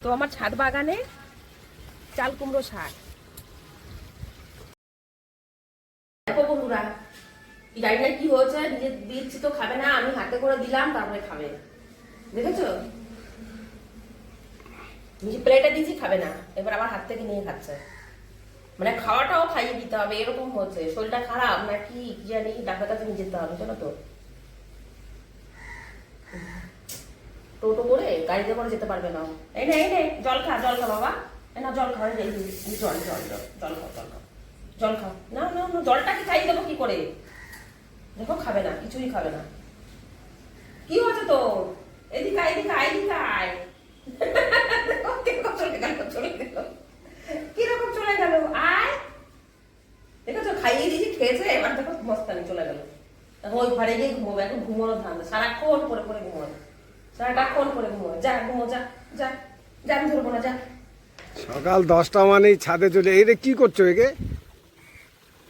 তো আমার ছাদ বাগানে চাল কুমড়ো শাক। দেখো বন্ধুরা, জানি না কি হয়েছে, নিজে দিচ্ছি তো খাবে না, আমি হাতে করে দিলাম তারপরে খাবে। দেখেছো, নিজে প্লেটে দিয়েছি খাবে না, এবার আবার হাত থেকে নিয়ে খাচ্ছে। মানে খাওয়াটাও খাইয়ে দিতে হবে, এরকম হচ্ছে। শরীরটা খারাপ নাকি কি জানি, ডাক্তার কাছে নিয়ে যেতে হবে। চলো তো, টোটো করে গাড়িতে করে যেতে পারবে না। এই নে জল খা বাবা, এই না জল খাও, জল জল জল জল খাও, জল খাও। না না না, জলটা কি খাইয়ে দেবো কি করে? দেখো খাবে না, কিছুই খাবে না। কি হচ্ছে তো? এদিকে আয়। কিরকম চলে গেল? আয়, দেখেছো, খাইয়ে দিয়েছি, খেয়েছে, এবার দেখো মস্তানি চলে গেল। এখন ওই ঘরে গিয়ে ঘুমোবে, এখন ঘুমোনো ধান্দা, সারাক্ষণ পরে ঘুমোবে, সারাক্ষণ পরে ঘুমোবে। যা ঘুমো, যা যা যা, আমি ধরবো না, যা। সকাল 10টা মানেই ছাদে চলে। এই রে, কি করছো? একে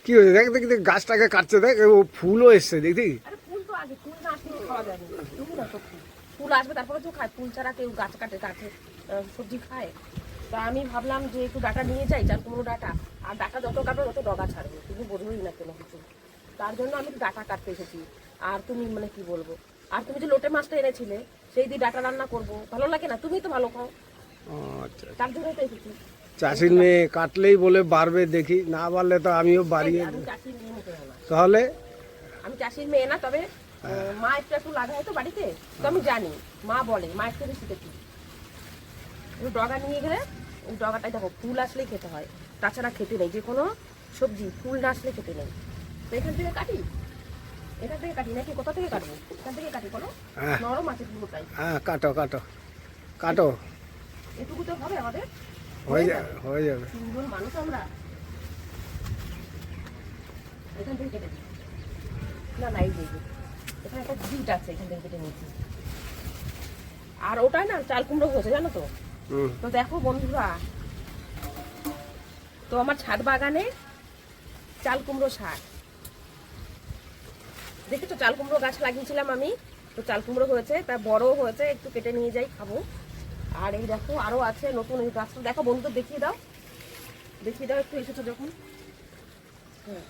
কি হয়েছে? দেখ দেখ দেখ, গাছটাকে কাটছে, দেখ ও ফুলও এসছে, দেখি। আরে ফুল তো আগে, ফুল না আসলে খাওয়া যাবে না। তুমি না তো ফুল আসবে তারপরে তো খায়। ফুল ছাড়া কেউ গাছ কাটে সবজি খায়? তা আমি ভাবলাম যে একটু ডাটা নিয়ে যাই, চাল কুমড়ো ডাটা। আর ডাটা যত কাটবে তত ডগা ছাড়বে, তুমি বোঝোই না কোনো কিছু। তার জন্য আমি ডাটা কাটতে এসেছি। আর তুমি মানে কি বলবো, আর তুমি যে লোটে মাছটা এনেছিলে সেই দিয়ে ডাটা রান্না করবো, ভালো লাগে না? তুমি তো ভালো খাও, আচ্ছা, তার জন্যই তো এসেছি। চাষির মেয়ে কাটলেই বলে বাড়বে, দেখি না বাড়লে তো আমিও বাড়িয়ে। আমি চাষির মেয়ে মতো না, তাহলে আমি চাষির মেয়ে না, তবে মা একটু লাগায় তো বাড়িতে, তো আমি জানি। মা বলে, মা একটু শিখেছি। ডগা নিয়ে গেলে ওই ডগাটাই দেখো, ফুল আসলেই খেতে হয়, তাছাড়া খেতে নেই। যে কোনো সবজি ফুল না আসলে খেতে নেই। তো এখান থেকে কাটি নাকি কোথা থেকে কাটবো? এখান থেকে কাটি, কোনো নরম আছে পুরোটাই। হ্যাঁ, কাটো কাটো কাটো, এটুকু তো হবে আমাদের, হয়ে যাবে। 3 জন মানুষ আমরা। এখান থেকে কেটে দিই। না এই যে এখানে একটা জিট আছে, এখান থেকে কেটে নিচ্ছি। আর ওটাই না চাল কুমড়ো হয়েছে, জানো তো। তো দেখো বন্ধুরা, তো আমার ছাদ বাগানে চাল কুমড়ো শাক। দেখেছো, চাল কুমড়ো গাছ লাগিয়েছিলাম আমি, তো চাল কুমড়ো হয়েছে, তা বড় হয়েছে, একটু কেটে নিয়ে যাই, খাবো। আর এই দেখো আরো আছে নতুন, এই গাছটা দেখো বন্ধুদের দেখিয়ে দাও একটু, এসেছো যখন। হ্যাঁ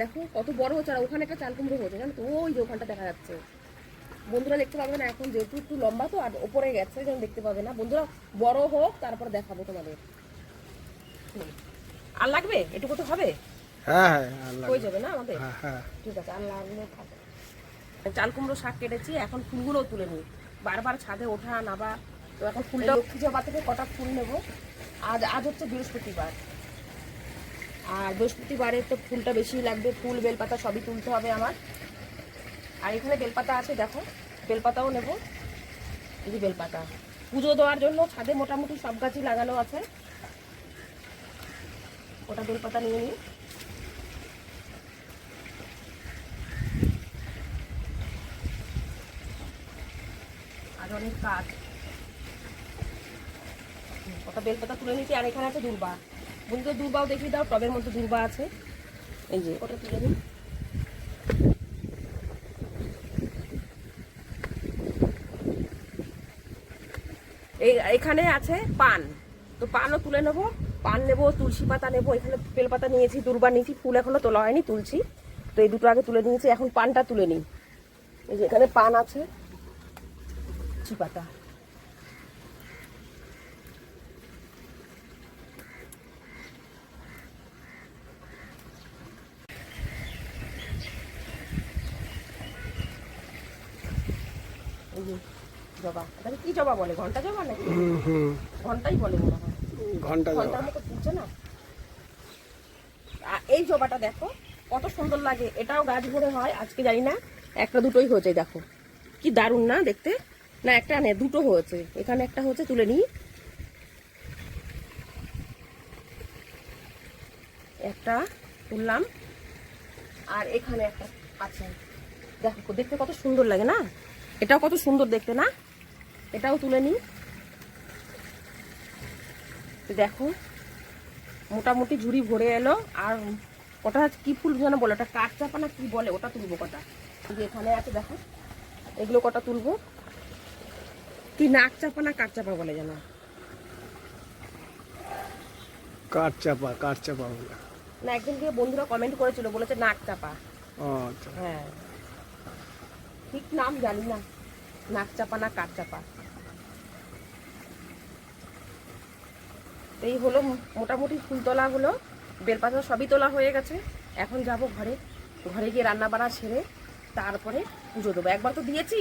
দেখো কত বড় হচ্ছে। আর ওখানে একটা চাল কুমড়ো হয়েছে, জানো তো, ওই যে ওখানটা দেখা যাচ্ছে। বন্ধুরা দেখতে পাবে না এখন, যেহেতু একটু লম্বা তো, আর ওপরে গেছে যেন দেখতে পাবে না। বন্ধুরা বড় হোক তারপর দেখাবো তোমাদের। আর লাগবে এটুকু তো হবে, হ্যাঁ হয়ে যাবে না আমাদের? হ্যাঁ, ঠিক আছে, আর লাগলে খাবো। চাল কুমড়ো শাক কেটেছি, এখন ফুলগুলো তুলে নিই। বারবার ছাদে ওঠা নাবা, তো এখন ফুলটা লক্ষ্মী জবা থেকে কটা ফুল নেবো। আজ হচ্ছে বৃহস্পতিবার, আর বৃহস্পতিবারে তো ফুলটা বেশি লাগবে। ফুল বেলপাতা সবই তুলতে হবে আমার। আর এখানে বেলপাতা আছে, দেখো বেলপাতাও নেব। এই যে বেলপাতা পুজো দেওয়ার জন্য ছাদে মোটামুটি সব গাছই লাগানো আছে, ওটা বেলপাতা নিয়ে নিই। আর অনেক কাজ, ওটা বেলপাতা তুলে নিচ্ছি। আর এখানে আছে দূর্বা, বন্ধু দূর্বাও দেখিয়ে দাও, টবের মধ্যে দূর্বা আছে, এই যে ওটা তুলে নিই। এখানে আছে পান, তো পানও তুলে নেবো। পান নেবো, তুলসী পাতা নেবো। এখানে বেলপাতা নিয়েছি, দূর্বা নিয়েছি, ফুল এখনো তোলা হয়নি, তুলছি। তো এই দুটো আগে তুলে নিয়েছি, এখন পানটা তুলে নিই। এই যে এখানে পান আছে, তুলসী পাতা। এই যে জবা, এটাকে কি জবা বলে? ঘন্টা জবা নাকি? ঘন্টাই বলে মনে হয়, ঘন্টার মতো ফুলছে না। এই জবাটা দেখো কত সুন্দর লাগে, এটাও গাছ ভরে হয়। আজকে জানি না একটা দুটোই হয়েছে, দেখো কি দারুণ না দেখতে। না একটা নে, দুটো হয়েছে, এখানে একটা হয়েছে, তুলে নিই। একটা তুললাম, আর এখানে একটা আছে, দেখো দেখতে কত সুন্দর লাগে না। এটাও কত সুন্দর দেখতে না, এটাও তুলে নিই। দেখো মোটামুটি ঝুড়ি ভরে এলো। আর ওটা কি ফুল যেন বলে, ওটা কাঠ চাপা না কি বলে, ওটা তুলবো কটা। যে এখানে আছে দেখো, এগুলো কটা তুলবো। কি নাক চাপা না কাঠ চাপা বলে যেন, কাঠ চাপা বলে। না, একদিনকে বন্ধুরা কমেন্ট করেছিল, বলেছে নাক চাপা। ও আচ্ছা। হ্যাঁ, ঠিক নাম জানি না, নাক চাপা না কাঠ চাপা। এই হলো মোটামুটি ফুল তোলা হলো, বেলপাতা সবই তোলা হয়ে গেছে। এখন যাব ঘরে, ঘরে গিয়ে রান্না বাড়া সেরে তারপরে পুজো দেবো। একবার তো দিয়েছি,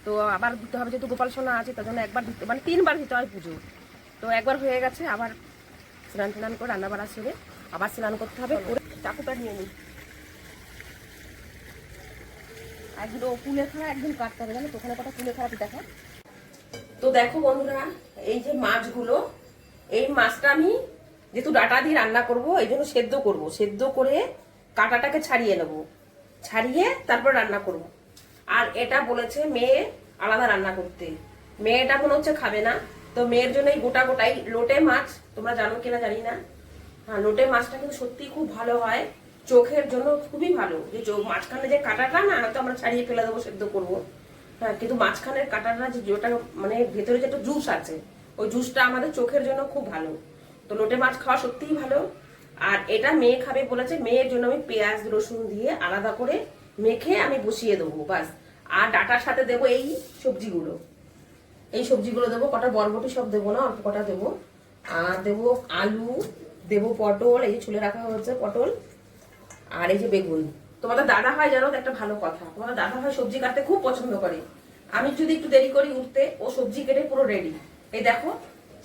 তো আবার দিতে হবে, যেহেতু গোপাল সোনা আছে তার জন্য একবার দিতে, মানে 3 বার দিতে হয় পুজো। তো একবার হয়ে গেছে, আবার স্নান টান করে রান্না বাড়া সেরে আবার স্নান করতে হবে। করে চাকুটা নিয়ে নিই, একদিন ও কুলে খাওয়া, একদিন কাটতে হবে, জানো তো ওখানে কটা কুলে খাওয়া দেখা। তো দেখো বন্ধুরা, এই যে মাছগুলো, এই মাছটা আমি যেহেতু ডাটা দিয়ে রান্না করব, এই জন্য সেদ্ধ করব। সেদ্ধ করে কাঁটাটাকে ছাড়িয়ে নেব, ছাড়িয়ে তারপর রান্না করব। আর এটা বলেছে মেয়ে আলাদা রান্না করতে, মেয়েটা মনে হচ্ছে খাবে না, তো মেয়ের জন্য এই গোটা গোটাই লোটে মাছ, তোমরা জানো কিনা জানি না। হ্যাঁ, লোটে মাছটা কিন্তু সত্যি খুব ভালো হয়, চোখের জন্য খুবই ভালো। যে মাঝখানে যে কাঁটাটা না, হয়তো আমরা ছাড়িয়ে ফেলে দেবো, সেদ্ধ করবো। হ্যাঁ, কিন্তু মাঝখানের কাঁটাটা যেটা মানে ভেতরে যেটা জুস আছে, ওই জুসটা আমাদের চোখের জন্য খুব ভালো। তো লোটে মাছ খাওয়া সত্যিই ভালো। আর এটা মেয়ে খাবে বলেছে, মেয়ের জন্য আমি পেঁয়াজ রসুন দিয়ে আলাদা করে মেখে আমি বসিয়ে দেবো, বাস। আর ডাটার সাথে দেবো এই সবজিগুলো, এই সবজিগুলো দেবো, কটা বরবটি সব দেবো না, অল্প কটা দেবো। আর দেবো আলু, দেবো পটল, এই যে ছুলে রাখা হয়েছে পটল, আর এই যে বেগুন। তোমাদের দাদা ভাই জানো তো একটা ভালো কথা, তোমাদের দাদা ভাই সবজি কাটতে খুব পছন্দ করে। আমি যদি একটু দেরি করি উঠতে, ও সবজি কেটে পুরো রেডি। এই দেখো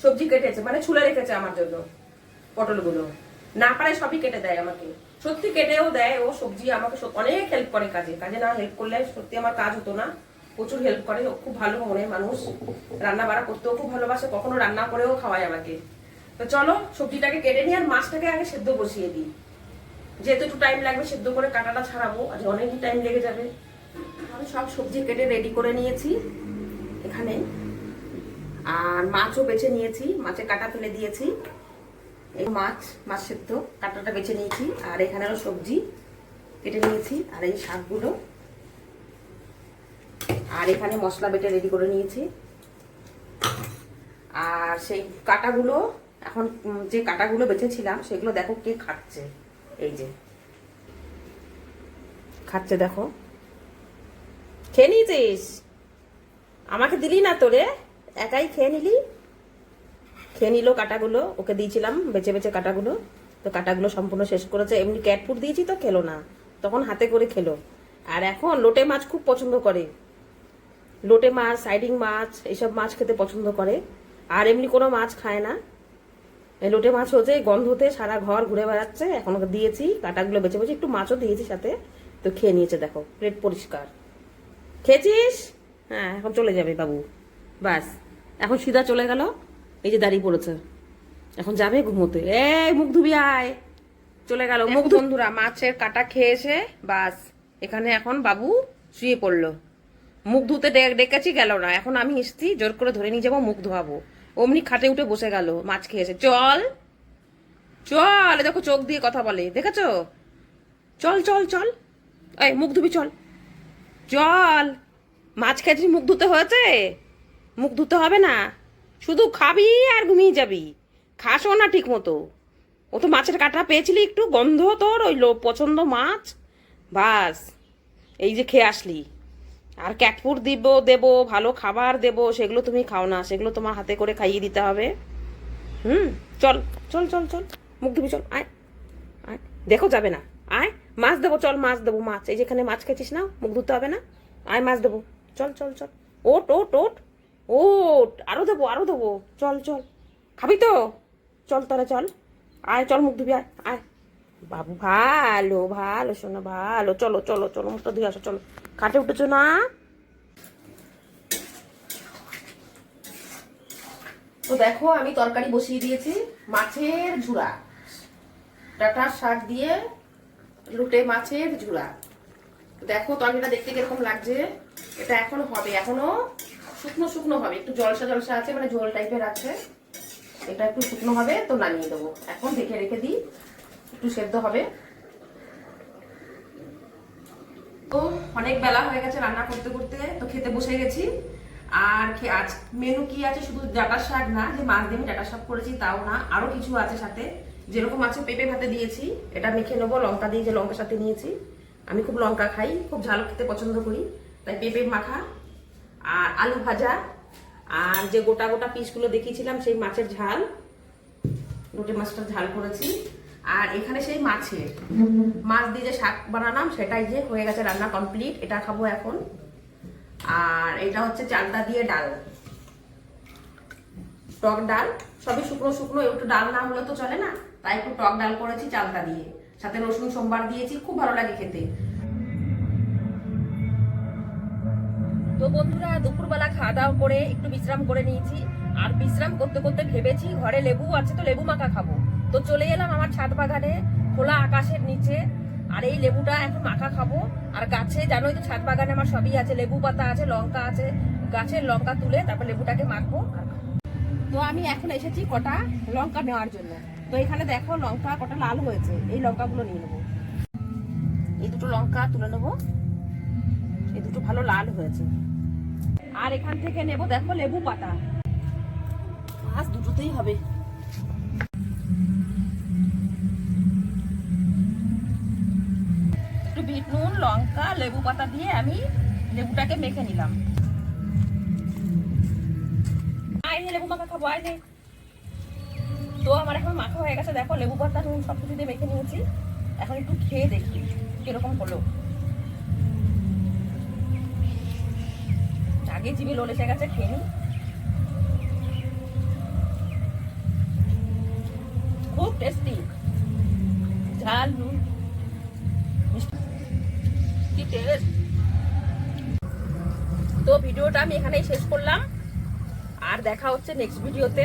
সবজি কেটেছে, মানে ছুলে রেখেছে আমার জন্য পটলগুলো। না পারে সবই কেটে দেয় আমাকে, সত্যি কেটেও দেয় ও সবজি। আমাকে অনেক হেল্প করে কাজে, কাজে না হেল্প করলে সত্যি আমার কাজ হতো না। প্রচুর হেল্প করে, ও খুব ভালো মনের মানুষ, রান্না বাড়া করতেও খুব ভালোবাসে, কখনো রান্না করেও খাওয়ায় আমাকে। তো চলো সবজিটাকে কেটে নিই, আর মাছটাকে আগে সেদ্ধ বসিয়ে দিই, যেহেতু একটু টাইম লাগবে সেদ্ধ করে কাঁটাটা ছাড়াবো, আজ অনেকই টাইম লেগে যাবে। আমি সব সবজি কেটে রেডি করে নিয়েছি এখানে, আর মাছও বেছে নিয়েছি, মাছের কাঁটা ফেলে দিয়েছি। এই মাছ সেদ্ধ কাঁটাটা বেছে নিয়েছি, আর এখানে আরো সবজি কেটে নিয়েছি, আর এই শাকগুলো, আর এখানে মশলা বেটে রেডি করে নিয়েছি। আর সেই কাঁটাগুলো, এখন যে কাঁটাগুলো বেছেছিলাম সেগুলো দেখো কে খাচ্ছে, এই যে খাচ্ছে, দেখো। খেয়ে নিয়েছিস? আমাকে দিলি না তোরে, একাই খেয়ে নিলি। খেয়ে নিল কাঁটাগুলো, ওকে দিয়েছিলাম বেছে বেছে কাঁটাগুলো, তো কাঁটাগুলো সম্পূর্ণ শেষ করেছে। এমনি ক্যাট ফুড দিয়েছি তো খেলো না, তখন হাতে করে খেলো। আর এখন লোটে মাছ খুব পছন্দ করে, লোটে মাছ, সাইডিং মাছ, এইসব মাছ খেতে পছন্দ করে। আর এমনি কোনো মাছ খায় না। এই লোটে মাছ হচ্ছে গন্ধতে সারা ঘর ঘুরে বেড়াচ্ছে। এখন ওকে দিয়েছি কাঁটাগুলো বেছে বেছে, একটু মাছও দিয়েছি সাথে, তো খেয়ে নিয়েছে। দেখো প্লেট পরিষ্কার। খেয়েছিস? হ্যাঁ, এখন চলে যাবে বাবু, বাস। এখন সিধা চলে গেল, এই যে দাঁড়িয়ে পড়েছে, এখন যাবে ঘুমোতে। এই মুখ ধুবি আয়, চলে গেল মুখ। বন্ধুরা মাছের কাঁটা খেয়েছে, বাস। এখানে এখন বাবু শুয়ে পড়লো, মুখ ধুতে ডেকেছি, গেল না। এখন আমি এসছি, জোর করে ধরে নিয়ে যাবো, মুখ ধোয়াবো। অমনি খাটে উঠে বসে গেল, মাছ খেয়েছে। চল চল, দেখো চোখ দিয়ে কথা বলে, দেখেছো? চল চল চল, এই মুখ ধুবি, চল চল। মাছ খেয়েছিস, মুখ ধুতে হয়েছে? মুখ ধুতে হবে না, শুধু খাবি আর ঘুমিয়ে যাবি, খাসও না ঠিক মতো। ও তো মাছের কাঁটা পেয়েছিলি, একটু গন্ধ তোর ওই পছন্দ মাছ, বাস। এই যে খেয়ে আসলি। আর ক্যাটফুড দেবো, ভালো খাবার দেবো, সেগুলো তুমি খাও না, সেগুলো তোমার হাতে করে খাইয়ে দিতে হবে। চল চল চল চল, মুখ ধুবি, চল আয় আয়, দেখো যাবে না, আয়। মাছ দেবো, চল মাছ দেবো, মাছ। এই যেখানে মাছ খেয়েছিস না, মুখ ধুতে হবে না, আয় মাছ দেবো, চল চল চল। ওট ওট ওট ওট, আরো দেবো, চল চল। খাবি তো? চল তাহলে চল, আয়, চল মুখ ধুবি, আয় আয়। বাবু ভালো ভালো শোনো, ভালো। চলো চলো চলো, মুখটা ধুয়ে আসো, চলো। খাটে উঠেছো না? তো দেখো আমি তরকারি বসিয়ে দিয়েছি, মাছের ঝুড়া, ডাঁটার শাক দিয়ে লুটে মাছের ঝুড়া। দেখো তরকারিটা দেখতে কিরকম লাগছে। এটা এখন হবে, এখনো শুকনো শুকনো হবে, একটু জলসা জলসা আছে, মানে ঝোল টাইপের আছে। এটা একটু শুকনো হবে, তো নামিয়ে দেবো। এখন ঢেকে রেখে দিই, একটু সেদ্ধ হবে। তো অনেক বেলা হয়ে গেছে রান্না করতে করতে, তো খেতে বসে গেছি। আর আজ মেনু কি আছে, শুধু ডাঁটার শাক না, যে মাছ দিয়ে আমি ডাঁটার শাক করেছি তাও না, আরো কিছু আছে সাথে। যেরকম আছে পেঁপে ভাতে দিয়েছি, এটা মেখে নেবো লঙ্কা দিয়ে, যে লঙ্কার সাথে নিয়েছি। আমি খুব লঙ্কা খাই, খুব ঝাল খেতে পছন্দ করি, তাই পেঁপে মাখা আর আলু ভাজা আর যে গোটা গোটা পিসগুলো দেখিয়েছিলাম সেই মাছের ঝাল, গোটে মাছটার ঝাল করেছি। আর এখানে সেই মাছ দিয়ে যে শাক বানালাম সেটাই যে হয়ে গেছে, রান্না কমপ্লিট। এটা খাবো এখন। আর এটা হচ্ছে চালতা দিয়ে ডাল, টক ডাল, সবই শুকনো শুকনো, একটু ডাল না হলে তো চলে না, তাই একটু টক ডাল করেছি চালতা দিয়ে, সাথে রসুন সোমবার দিয়েছি, খুব ভালো লাগে খেতে। তো বন্ধুরা, দুপুরবেলা খাওয়া দাওয়া করে একটু বিশ্রাম করে নিয়েছি। আর বিশ্রাম করতে করতে ভেবেছি ঘরে লেবু আছে তো লেবু মাখা খাবো। তো চলে এলাম আমার ছাদ বাগানে, খোলা আকাশের নিচে, আর এই লেবুটা এখন মাখা খাবো। আর গাছে জানোই তো ছাদ বাগানে আমার সবই আছে, লেবু পাতা আছে, লঙ্কা আছে, গাছের লঙ্কা তুলে তারপর লেবুটাকে মাখবো। তো আমি এখন এসেছি কটা লঙ্কা নেওয়ার জন্য। তো এখানে দেখো লঙ্কা কটা লাল হয়েছে, এই লঙ্কাগুলো নিয়ে নেবো। এই দুটো লঙ্কা তুলে নেবো, এই দুটো ভালো লাল হয়েছে। আর এখান থেকে নেব দেখো লেবু পাতা, আজ দুটোতেই হবে। একটু বিট নুন, লঙ্কা, লেবু পাতা দিয়ে আমি লেবুটাকে মেখে নিলাম। লেবু মাখা খাবো, আয় নে। তো আমার এখন মাখা হয়ে গেছে, দেখো লেবু পাতা নুন সবকিছু দিয়ে মেখে নিয়েছি। এখন একটু খেয়ে দেখি কিরকম হলো। আগে জিভে লোল এসে গেছে, খেয়ে নি। খুব টেস্টি, ঝাল নুন মিষ্টি, কি টেস্ট। তো ভিডিওটা আমি এখানেই শেষ করলাম, আর দেখা হচ্ছে নেক্সট ভিডিওতে।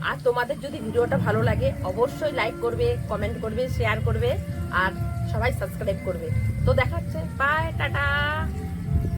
আর তোমাদের যদি ভিডিওটা ভালো লাগে অবশ্যই লাইক করবে, কমেন্ট করবে, শেয়ার করবে, আর সবাই সাবস্ক্রাইব করবে। তো দেখা হচ্ছে, বাই, টাটা।